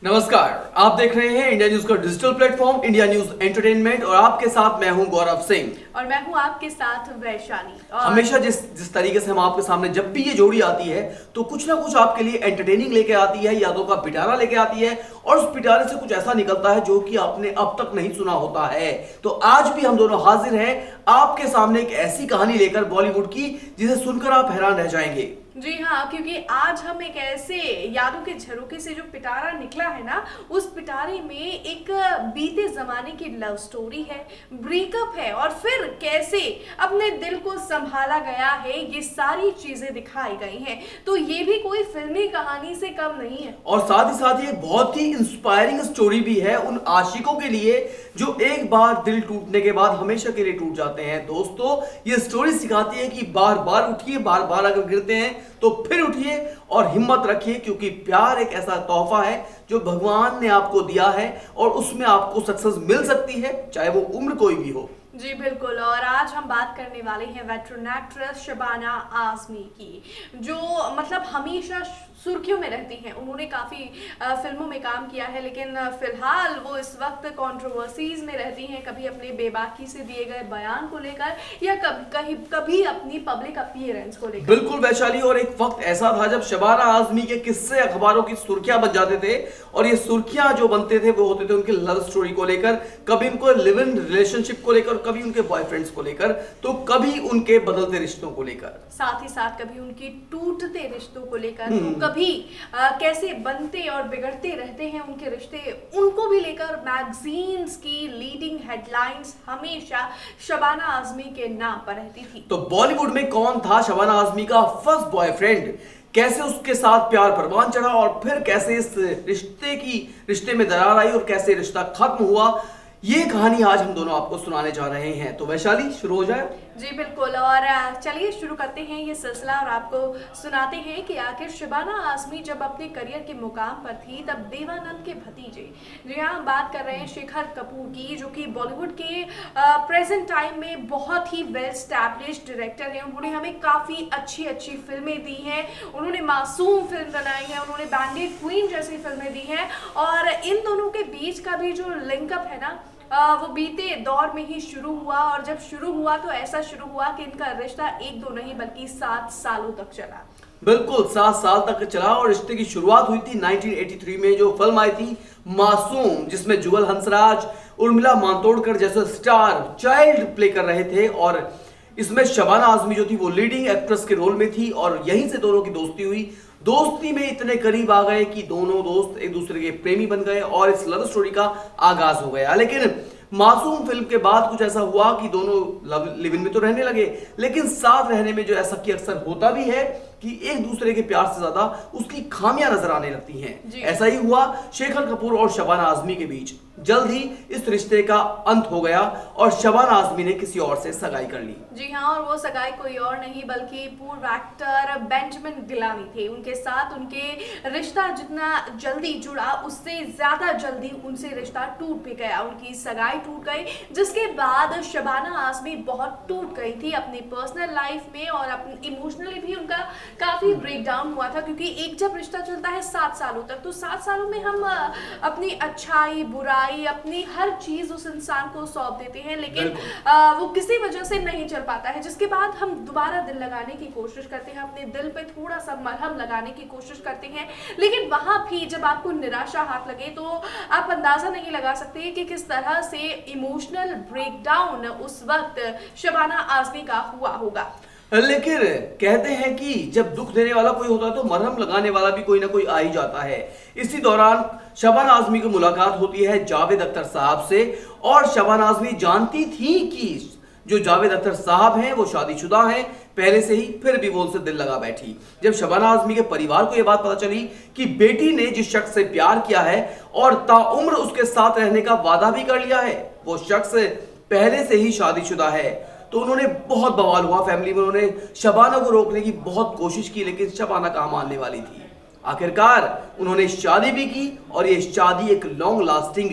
नमस्कार, आप देख रहे हैं इंडिया न्यूज का digital platform India news entertainment और आपके साथ मैं हूं गौरव सिंह। और मैं हूं आपके साथ वैशाली। और हमेशा जिस तरीके से हम आपके सामने जब भी ये जोड़ी आती है तो कुछ ना कुछ आपके लिए एंटरटेनिंग लेके आती है, यादों का पिटारा लेके आती है और उस पिटारे से कुछ ऐसा निकलता है जो कि आपने अब तक नहीं सुना होता है। तो आज भी हम दोनों हाजिर हैं आपके सामने एक ऐसी कहानी लेकर बॉलीवुड की जिसे सुनकर आप हैरान रह जाएंगे। जी हाँ, क्योंकि आज हम एक ऐसे यादों के झरोखे से जो पिटारा निकला है ना, उस पिटारे में एक बीते जमाने की लव स्टोरी है, ब्रेकअप है और फिर कैसे अपने दिल को संभाला गया है, ये सारी चीजें दिखाई गई हैं। तो ये भी कोई फिल्मी कहानी से कम नहीं है। और साथ ही एक बहुत ही इंस्पायरिंग स्टोरी भी है उन आशिकों के लिए जो एक बार दिल टूटने के बाद हमेशा के लिए टूट जाते हैं। दोस्तों, ये स्टोरी सिखाती है कि बार बार उठिए, बार बार अगर गिरते हैं तो फिर उठिए और हिम्मत रखिए, क्योंकि प्यार एक ऐसा तोहफा है जो भगवान ने आपको दिया है और उसमें आपको सक्सेस मिल सकती है, चाहे वो उम्र कोई भी हो। जी बिल्कुल। और आज हम बात करने वाले हैं वेटरन एक्ट्रेस शबाना आजमी की, जो मतलब हमेशा सुर्खियों में रहती हैं। उन्होंने काफ़ी फिल्मों में काम किया है, लेकिन फिलहाल वो इस वक्त कंट्रोवर्सीज में रहती हैं, कभी अपने बेबाकी से दिए गए बयान को लेकर या कभी अपनी पब्लिक अपीयरेंस को लेकर। बिल्कुल वैशाली, और एक वक्त ऐसा था जब शबाना आजमी के किस्से अखबारों की सुर्खियां बन जाते थे और ये सुर्खियां जो बनते थे वो होते थे उनके लव स्टोरी को लेकर, कभी उनको लिव इन रिलेशनशिप को लेकर, कभी उनके बॉयफ्रेंड्स को लेकर, तो कभी उनके बदलते रिश्तों को लेकर, साथ ही साथ कभी उनकी टूटते रिश्तों को लेकर, तो कभी कैसे बनते और बिगड़ते रहते हैं उनके रिश्ते, उनको भी लेकर मैगजीन्स की लीडिंग हेडलाइंस हमेशा शबाना आजमी के नाम पर रहती थी। तो बॉलीवुड में कौन था शबाना आजमी का फर्स्ट बॉयफ्रेंड, कैसे उसके साथ प्यार परवान चढ़ा और फिर कैसे इस रिश्ते में दरार आई और कैसे रिश्ता खत्म हुआ, ये कहानी आज हम दोनों आपको सुनाने जा रहे हैं। तो वैशाली, शुरू हो जाए। जी बिल्कुल। और चलिए शुरू करते हैं ये सिलसिला और आपको सुनाते हैं कि आखिर शबाना आजमी जब अपने करियर के मुकाम पर थी तब देवानंद के भतीजे, जी हाँ, हम बात कर रहे हैं शेखर कपूर की, जो कि बॉलीवुड के प्रेजेंट टाइम में बहुत ही वेल स्टैब्लिश्ड डायरेक्टर हैं। उन्होंने हमें काफ़ी अच्छी अच्छी फिल्में दी हैं, उन्होंने मासूम फिल्म बनाई है, उन्होंने बैंडेड क्वीन जैसी फिल्में दी हैं। और इन दोनों के बीच का भी जो लिंकअप है ना, वो बीते दौर में ही शुरू हुआ। और जब शुरू हुआ तो ऐसा शुरू हुआ कि इनका रिश्ता 1-2 नहीं बल्कि 7 सालों तक चला। बिल्कुल 7 साल तक चला और रिश्ते की शुरुआत हुई थी 1983 में, जो फिल्म आई थी मासूम, जिसमें जुगल हंसराज, उर्मिला मातोंडकर जैसे स्टार चाइल्ड प्ले कर रहे थे और इसमें शबाना आजमी जो थी वो लीडिंग एक्ट्रेस के रोल में थी और यहीं से दोनों की दोस्ती हुई। दोस्ती में इतने करीब आ गए कि दोनों दोस्त एक दूसरे के प्रेमी बन गए और इस लव स्टोरी का आगाज हो गया। लेकिन मासूम फिल्म के बाद कुछ ऐसा हुआ कि दोनों लिव इन में तो रहने लगे, लेकिन साथ रहने में जो ऐसा कि अक्सर होता भी है कि एक दूसरे के प्यार से ज्यादा उसकी खामियां नजर आने लगती हैं। ऐसा ही हुआ शेखर कपूर और शबाना आजमी के बीच। जल्द ही इस रिश्ते का अंत हो गया और शबाना आजमी ने किसी और से सगाई कर ली। जी हाँ, और वो सगाई कोई और नहीं बल्कि पूर्व एक्टर बेंजामिन गिलानी थे। उनके साथ उनके रिश्ता जितना जल्दी जुड़ा उससे ज्यादा जल्दी उनसे रिश्ता टूट भी गया, उनकी सगाई टूट गई, जिसके बाद शबाना आजमी बहुत टूट गई थी अपनी पर्सनल लाइफ में और अपनी इमोशनली भी उनका काफी ब्रेकडाउन हुआ था। क्योंकि एक जब रिश्ता चलता है 7 सालों तक, तो 7 सालों में हम अपनी अच्छाई बुराई अपनी हर चीज उस इंसान को सौंप देते हैं, लेकिन वो किसी वजह से नहीं चल पाता है, जिसके बाद हम दोबारा दिल लगाने की कोशिश करते हैं, अपने दिल पे थोड़ा सा मरहम लगाने की कोशिश करते हैं, लेकिन वहां भी जब आपको निराशा हाथ लगे तो आप अंदाजा नहीं लगा सकते कि किस तरह से इमोशनल ब्रेकडाउन उस वक्त शबाना आजमी का हुआ होगा। लेकिन कहते हैं कि जब दुख देने वाला कोई होता है तो मरहम लगाने वाला भी कोई ना कोई आ ही जाता है। इसी दौरान शबाना आजमी की मुलाकात होती है जावेद अख्तर साहब से और शबाना आजमी जानती थी कि जो जावेद अख्तर साहब हैं वो शादीशुदा हैं पहले से ही, फिर भी वो उनसे दिल लगा बैठी। जब शबाना आजमी के परिवार को यह बात पता चली कि बेटी ने जिस शख्स से प्यार किया है और ताउम्र उसके साथ रहने का वादा भी कर लिया है, वो शख्स पहले से ही शादीशुदा है, तो उन्होंने बहुत बवाल हुआ फैमिली में। उन्होंने शबाना को रोकने की बहुत कोशिश की, लेकिन शबाना कहाँ मानने वाली थी। आखिरकार उन्होंने शादी भी की और ये शादी एक long lasting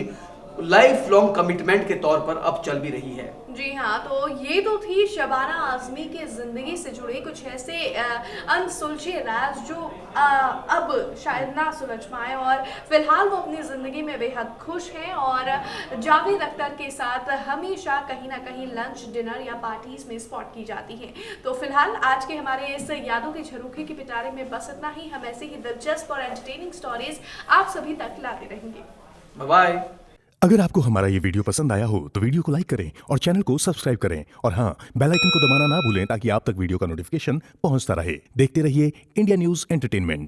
life long commitment के तौर पर अब चल भी रही है। जी हाँ, तो ये तो थी शबाना आज़मी की ज़िंदगी से जुड़े कुछ ऐसे अनसुलझे राज जो अब शायद ना सुलझ पाए, और फिलहाल वो अपनी ज़िंदगी में बेहद खुश हैं और जावेद अख्तर के साथ हमेशा कहीं ना कहीं लंच, डिनर या पार्टीज में स्पॉट की जाती हैं। तो फिलहाल आज के हमारे इस यादों के झरोखे के पिटारे में बस इतना ही। हम ऐसे ही दिलचस्प और एंटरटेनिंग स्टोरीज आप सभी तक लाते रहेंगे। Bye bye. अगर आपको हमारा ये वीडियो पसंद आया हो तो वीडियो को लाइक करें और चैनल को सब्सक्राइब करें, और हाँ, बेल आइकन को दबाना ना भूलें ताकि आप तक वीडियो का नोटिफिकेशन पहुंचता रहे। देखते रहिए इंडिया न्यूज़ एंटरटेनमेंट।